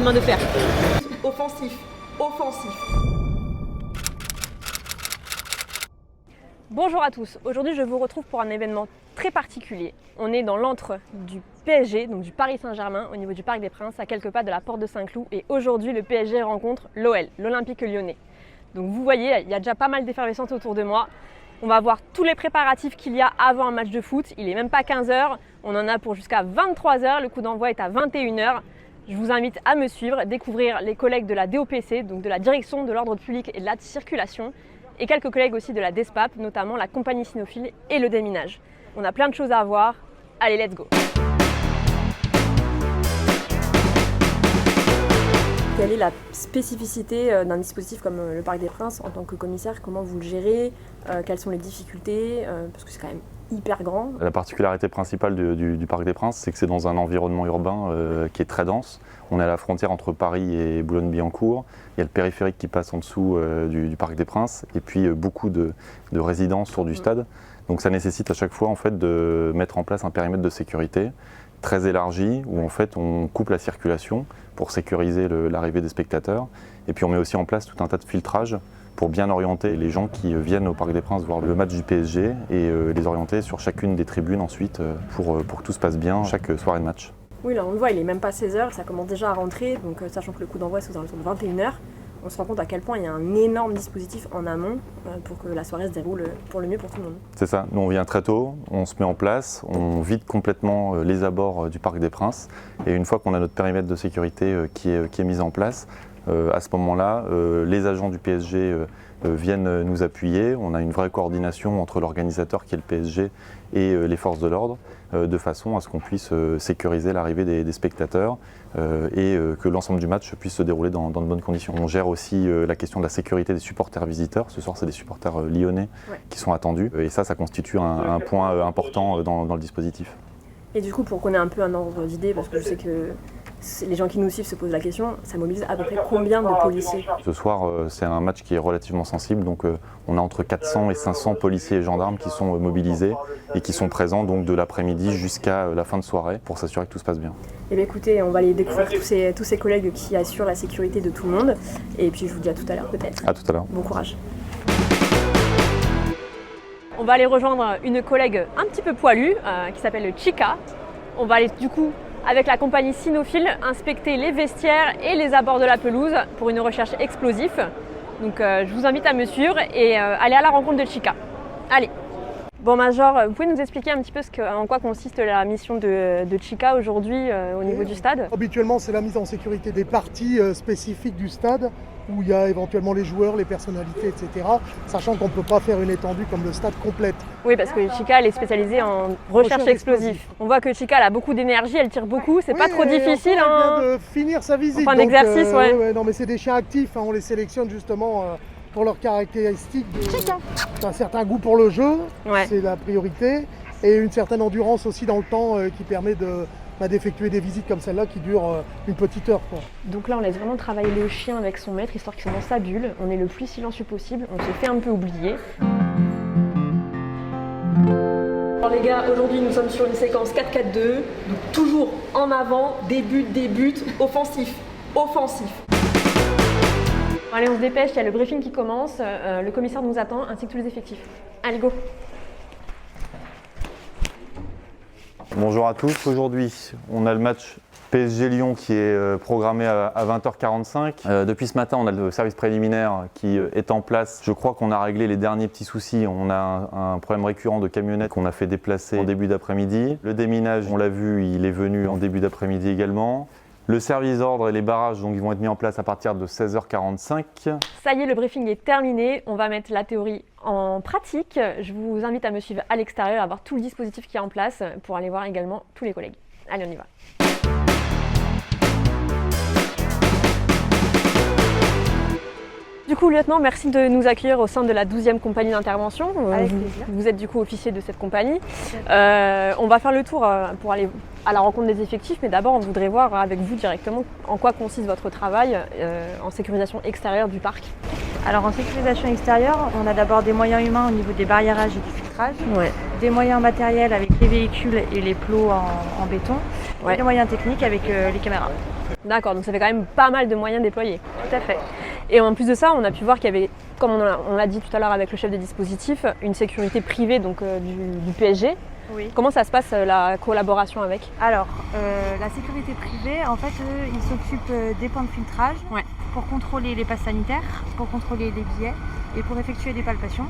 main de fer. Offensif, offensif. Bonjour à tous, aujourd'hui je vous retrouve pour un événement très particulier. On est dans l'antre du PSG, donc du Paris Saint-Germain, au niveau du Parc des Princes, à quelques pas de la porte de Saint-Cloud. Et aujourd'hui le PSG rencontre l'OL, l'Olympique Lyonnais. Donc vous voyez, il y a déjà pas mal d'effervescence autour de moi. On va voir tous les préparatifs qu'il y a avant un match de foot. Il n'est même pas 15h, on en a pour jusqu'à 23h, le coup d'envoi est à 21h. Je vous invite à me suivre, découvrir les collègues de la DOPC, donc de la Direction de l'Ordre Public et de la Circulation, et quelques collègues aussi de la DESPAP, notamment la compagnie cynophile et le déminage. On a plein de choses à voir, allez let's go! Quelle est la spécificité d'un dispositif comme le Parc des Princes en tant que commissaire? Comment vous le gérez? Quelles sont les difficultés? Parce que c'est quand même hyper grand. La particularité principale du Parc des Princes, c'est que c'est dans un environnement urbain qui est très dense. On est à la frontière entre Paris et Boulogne-Billancourt. Il y a le périphérique qui passe en dessous du Parc des Princes et puis beaucoup de résidences autour du stade. Donc ça nécessite à chaque fois en fait, de mettre en place un périmètre de sécurité très élargi où en fait, on coupe la circulation pour sécuriser l'arrivée des spectateurs. Et puis on met aussi en place tout un tas de filtrages pour bien orienter les gens qui viennent au Parc des Princes voir le match du PSG et les orienter sur chacune des tribunes ensuite pour que tout se passe bien chaque soirée de match. Oui, là on le voit, il est même pas 16h, ça commence déjà à rentrer, donc sachant que le coup d'envoi c'est aux alentours de 21h, on se rend compte à quel point il y a un énorme dispositif en amont pour que la soirée se déroule pour le mieux pour tout le monde. C'est ça, nous on vient très tôt, on se met en place, on vide complètement les abords du Parc des Princes et une fois qu'on a notre périmètre de sécurité qui est mis en place, à ce moment-là, les agents du PSG viennent nous appuyer. On a une vraie coordination entre l'organisateur qui est le PSG et les forces de l'ordre, de façon à ce qu'on puisse sécuriser l'arrivée des spectateurs et que l'ensemble du match puisse se dérouler dans de bonnes conditions. On gère aussi la question de la sécurité des supporters visiteurs. Ce soir, c'est des supporters lyonnais qui sont attendus et ça constitue un point important dans le dispositif. Et du coup, pour qu'on ait un peu un ordre d'idée, parce que je sais que les gens qui nous suivent se posent la question, ça mobilise à peu près combien de policiers? Ce soir, c'est un match qui est relativement sensible, donc on a entre 400 et 500 policiers et gendarmes qui sont mobilisés et qui sont présents donc, de l'après-midi jusqu'à la fin de soirée pour s'assurer que tout se passe bien. Eh bien écoutez, on va aller découvrir tous ces collègues qui assurent la sécurité de tout le monde et puis je vous dis à tout à l'heure peut-être. À tout à l'heure. Bon courage. On va aller rejoindre une collègue un petit peu poilue qui s'appelle Chica. On va aller du coup avec la compagnie cynophile inspecter les vestiaires et les abords de la pelouse pour une recherche explosive. Donc je vous invite à me suivre et aller à la rencontre de Chica. Allez. Bon Major, vous pouvez nous expliquer un petit peu en quoi consiste la mission de Chica aujourd'hui au niveau du stade? Habituellement, c'est la mise en sécurité des parties spécifiques du stade où il y a éventuellement les joueurs, les personnalités, etc. Sachant qu'on ne peut pas faire une étendue comme le stade complète. Oui, parce que Chica, elle est spécialisée en recherche explosive. On voit que Chica, elle a beaucoup d'énergie, elle tire beaucoup, c'est pas trop difficile. Elle vient de finir sa visite. Enfin, d'exercice, ouais. Non, mais c'est des chiens actifs, on les sélectionne justement pour leurs caractéristiques. Un certain goût pour le jeu, c'est la priorité, et une certaine endurance aussi dans le temps qui permet d'effectuer des visites comme celle-là qui durent une petite heure. Quoi. Donc là, on laisse vraiment travailler le chien avec son maître, histoire qu'il soit dans sa bulle. On est le plus silencieux possible, on se fait un peu oublier. Alors les gars, aujourd'hui nous sommes sur une séquence 4-4-2, donc toujours en avant, des buts, offensif. Allez, on se dépêche, il y a le briefing qui commence, le commissaire nous attend, ainsi que tous les effectifs. Allez, go! Bonjour à tous, aujourd'hui on a le match PSG-Lyon qui est programmé à 20h45. Depuis ce matin on a le service préliminaire qui est en place. Je crois qu'on a réglé les derniers petits soucis. On a un problème récurrent de camionnette qu'on a fait déplacer en début d'après-midi. Le déminage, on l'a vu, il est venu en début d'après-midi également. Le service d'ordre et les barrages donc, ils vont être mis en place à partir de 16h45. Ça y est, le briefing est terminé. On va mettre la théorie en pratique. Je vous invite à me suivre à l'extérieur, à voir tout le dispositif qui est en place pour aller voir également tous les collègues. Allez, on y va. Du coup, lieutenant, merci de nous accueillir au sein de la 12e compagnie d'intervention. Vous êtes du coup officier de cette compagnie. On va faire le tour pour aller à la rencontre des effectifs, mais d'abord on voudrait voir avec vous directement en quoi consiste votre travail en sécurisation extérieure du parc. Alors en sécurisation extérieure, on a d'abord des moyens humains au niveau des barriérages et du filtrage, des moyens matériels avec les véhicules et les plots en béton, et des moyens techniques avec les caméras. D'accord, donc ça fait quand même pas mal de moyens déployés. Tout à fait. Et en plus de ça, on a pu voir qu'il y avait, comme on l'a dit tout à l'heure avec le chef des dispositifs, une sécurité privée donc, du PSG. Oui. Comment ça se passe la collaboration avec? Alors, la sécurité privée, en fait, ils s'occupent des points de filtrage pour contrôler les passes sanitaires, pour contrôler les billets et pour effectuer des palpations.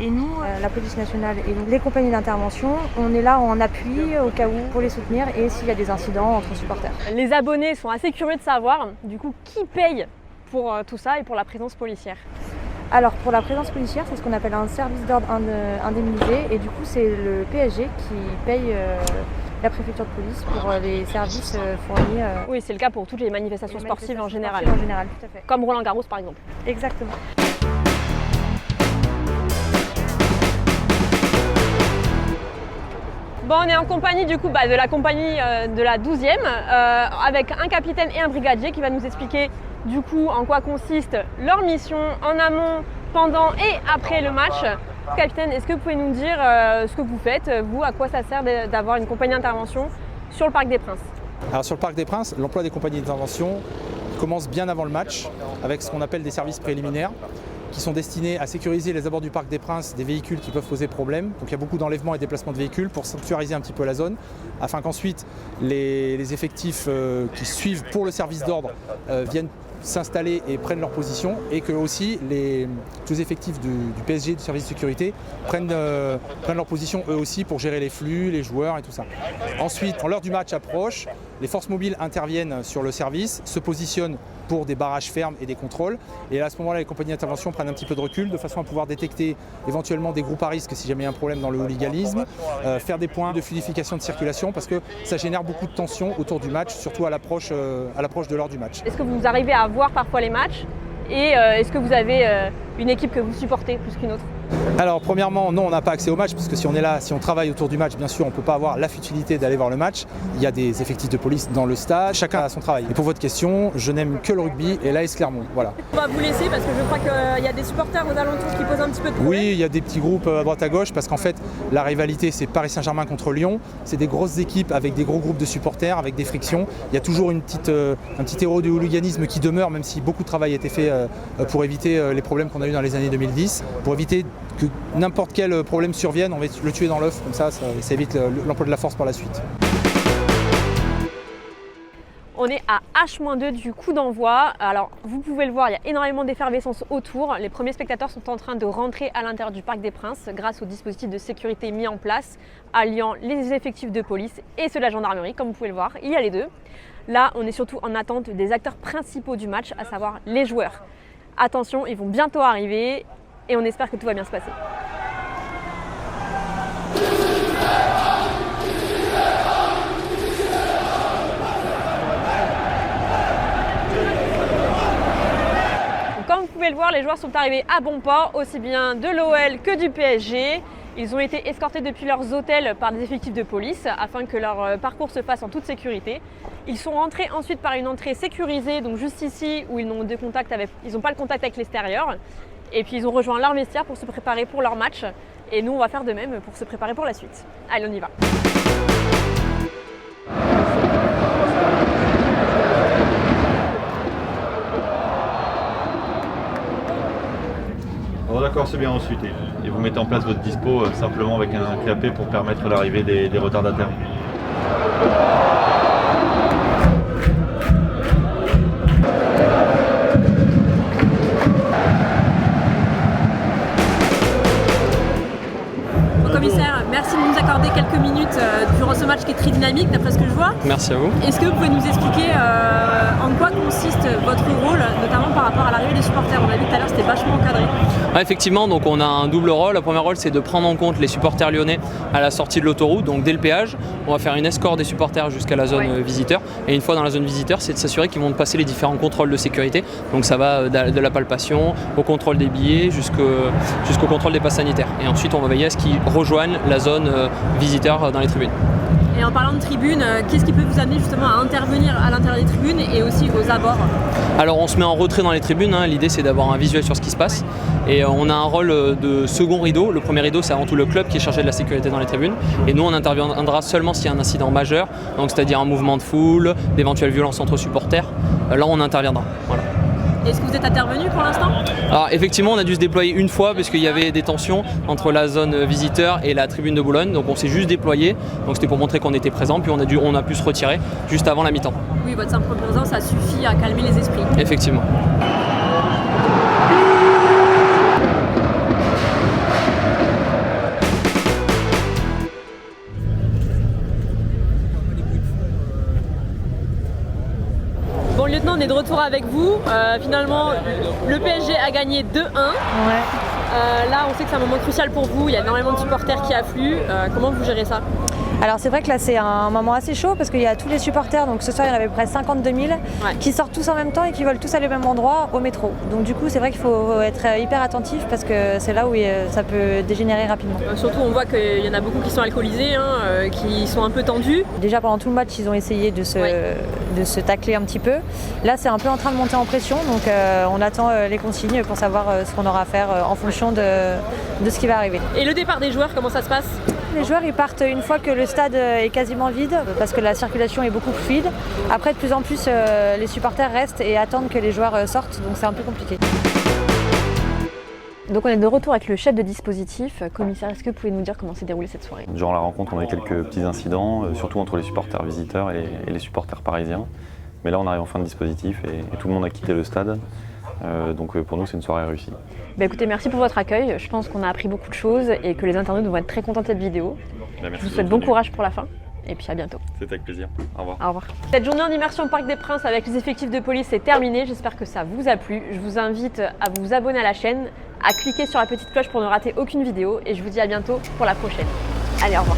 Et nous, la police nationale et les compagnies d'intervention, on est là en appui au cas où pour les soutenir et s'il y a des incidents entre supporters. Les abonnés sont assez curieux de savoir, du coup, qui paye pour tout ça et pour la présence policière? Alors pour la présence policière, c'est ce qu'on appelle un service d'ordre indemnisé et du coup c'est le PSG qui paye la préfecture de police pour les services fournis. Oui, c'est le cas pour toutes les manifestations sportives en général. En général, tout à fait. Comme Roland-Garros par exemple. Exactement. Bon, on est en compagnie du coup de la compagnie de la 12e avec un capitaine et un brigadier qui va nous expliquer du coup en quoi consiste leur mission en amont, pendant et après le match. Capitaine, est-ce que vous pouvez nous dire ce que vous faites, vous, à quoi ça sert d'avoir une compagnie d'intervention sur le Parc des Princes? Alors sur le Parc des Princes, l'emploi des compagnies d'intervention commence bien avant le match avec ce qu'on appelle des services préliminaires qui sont destinés à sécuriser les abords du Parc des Princes des véhicules qui peuvent poser problème. Donc il y a beaucoup d'enlèvements et déplacements de véhicules pour sanctuariser un petit peu la zone, afin qu'ensuite les effectifs qui suivent pour le service d'ordre viennent s'installer et prennent leur position, et que aussi tous les effectifs du PSG, du service de sécurité, prennent leur position eux aussi pour gérer les flux, les joueurs et tout ça. Ensuite, quand l'heure du match approche, les forces mobiles interviennent sur le service, se positionnent pour des barrages fermes et des contrôles. Et à ce moment-là, les compagnies d'intervention prennent un petit peu de recul de façon à pouvoir détecter éventuellement des groupes à risque si jamais il y a un problème dans le hooliganisme, faire des points de fluidification de circulation parce que ça génère beaucoup de tension autour du match, surtout à l'approche de l'heure du match. Est-ce que vous arrivez à voir parfois les matchs et est-ce que vous avez une équipe que vous supportez plus qu'une autre? Alors premièrement, non, on n'a pas accès au match parce que si on est là, si on travaille autour du match, bien sûr, on ne peut pas avoir la futilité d'aller voir le match. Il y a des effectifs de police dans le stade, chacun a son travail. Et pour votre question, je n'aime que le rugby et l'AS Clermont, voilà. On va vous laisser parce que je crois qu'il y a des supporters aux alentours qui posent un petit peu de problème. Oui, il y a des petits groupes à droite à gauche parce qu'en fait, la rivalité, c'est Paris Saint-Germain contre Lyon. C'est des grosses équipes avec des gros groupes de supporters, avec des frictions. Il y a toujours un petit terreau de hooliganisme qui demeure, même si beaucoup de travail a été fait pour éviter les problèmes qu'on a eu dans les années 2010, pour éviter que n'importe quel problème survienne, on va le tuer dans l'œuf, comme ça ça évite l'emploi de la force par la suite. On est à H-2 du coup d'envoi. Alors vous pouvez le voir, il y a énormément d'effervescence autour. Les premiers spectateurs sont en train de rentrer à l'intérieur du Parc des Princes grâce au dispositif de sécurité mis en place, alliant les effectifs de police et ceux de la gendarmerie, comme vous pouvez le voir. Il y a les deux. Là, on est surtout en attente des acteurs principaux du match, à savoir les joueurs. Attention, ils vont bientôt arriver et on espère que tout va bien se passer. Comme vous pouvez le voir, les joueurs sont arrivés à bon port, aussi bien de l'OL que du PSG. Ils ont été escortés depuis leurs hôtels par des effectifs de police afin que leur parcours se fasse en toute sécurité. Ils sont rentrés ensuite par une entrée sécurisée, donc juste ici où ils n'ont pas le contact avec l'extérieur. Et puis ils ont rejoint leur vestiaire pour se préparer pour leur match. Et nous, on va faire de même pour se préparer pour la suite. Allez, on y va. Bon, d'accord, c'est bien reçu. Et vous mettez en place votre dispo simplement avec un clapet pour permettre l'arrivée des retardataires. Commissaire, merci de nous accorder quelques minutes durant ce match qui est très dynamique d'après ce que je vois. Merci à vous. Est-ce que vous pouvez nous expliquer en quoi consiste votre rôle, notamment par rapport à l'arrivée des supporters? On a vu tout à l'heure, c'était vachement encadré. Ouais, effectivement, donc on a un double rôle. Le premier rôle, c'est de prendre en compte les supporters lyonnais à la sortie de l'autoroute, donc dès le péage. On va faire une escorte des supporters jusqu'à la zone visiteur. Et une fois dans la zone visiteur, c'est de s'assurer qu'ils vont passer les différents contrôles de sécurité. Donc ça va de la palpation au contrôle des billets jusqu'au contrôle des passes sanitaires. Et ensuite, on va veiller à ce qu'ils rejoignent la zone visiteur dans les tribunes. Et en parlant de tribunes, qu'est-ce qui peut vous amener justement à intervenir à l'intérieur des tribunes et aussi aux abords? Alors on se met en retrait dans les tribunes, hein. L'idée c'est d'avoir un visuel sur ce qui se passe Et on a un rôle de second rideau. Le premier rideau, c'est avant tout le club qui est chargé de la sécurité dans les tribunes. Et nous, on interviendra seulement s'il y a un incident majeur, donc c'est-à-dire un mouvement de foule, d'éventuelles violences entre supporters. Là, on interviendra. Voilà. Est-ce que vous êtes intervenu pour l'instant? Alors effectivement, on a dû se déployer une fois parce qu'il y avait des tensions entre la zone visiteur et la tribune de Boulogne. Donc on s'est juste déployé. Donc c'était pour montrer qu'on était présent. Puis on a pu se retirer juste avant la mi-temps. Oui, votre simple présence, ça suffit à calmer les esprits. Effectivement. Bon, lieutenant, on est de retour avec vous. Finalement, le PSG a gagné 2-1. Là, on sait que c'est un moment crucial pour vous. Il y a énormément de supporters qui affluent. Comment vous gérez ça? Alors c'est vrai que là c'est un moment assez chaud parce qu'il y a tous les supporters, donc ce soir il y en avait près de 52 000 qui sortent tous en même temps et qui veulent tous aller au même endroit, au métro. Donc du coup c'est vrai qu'il faut être hyper attentif parce que c'est là où ça peut dégénérer rapidement. Surtout on voit qu'il y en a beaucoup qui sont alcoolisés, qui sont un peu tendus. Déjà pendant tout le match ils ont essayé de se tacler un petit peu. Là c'est un peu en train de monter en pression, donc on attend les consignes pour savoir ce qu'on aura à faire en fonction de ce qui va arriver. Et le départ des joueurs, comment ça se passe? Les joueurs ils partent une fois que le stade est quasiment vide parce que la circulation est beaucoup plus fluide. Après de plus en plus les supporters restent et attendent que les joueurs sortent, donc c'est un peu compliqué. Donc on est de retour avec le chef de dispositif. Commissaire, est-ce que vous pouvez nous dire comment s'est déroulée cette soirée? Durant la rencontre, on a eu quelques petits incidents, surtout entre les supporters visiteurs et les supporters parisiens. Mais là on arrive en fin de dispositif et tout le monde a quitté le stade. Donc pour nous c'est une soirée réussie. Écoutez, merci pour votre accueil. Je pense qu'on a appris beaucoup de choses et que les internautes vont être très contents de cette vidéo. Je vous souhaite bon courage pour la fin et puis à bientôt. C'était avec plaisir. Au revoir. Au revoir. Cette journée en immersion au Parc des Princes avec les effectifs de police est terminée. J'espère que ça vous a plu. Je vous invite à vous abonner à la chaîne, à cliquer sur la petite cloche pour ne rater aucune vidéo et je vous dis à bientôt pour la prochaine. Allez, au revoir.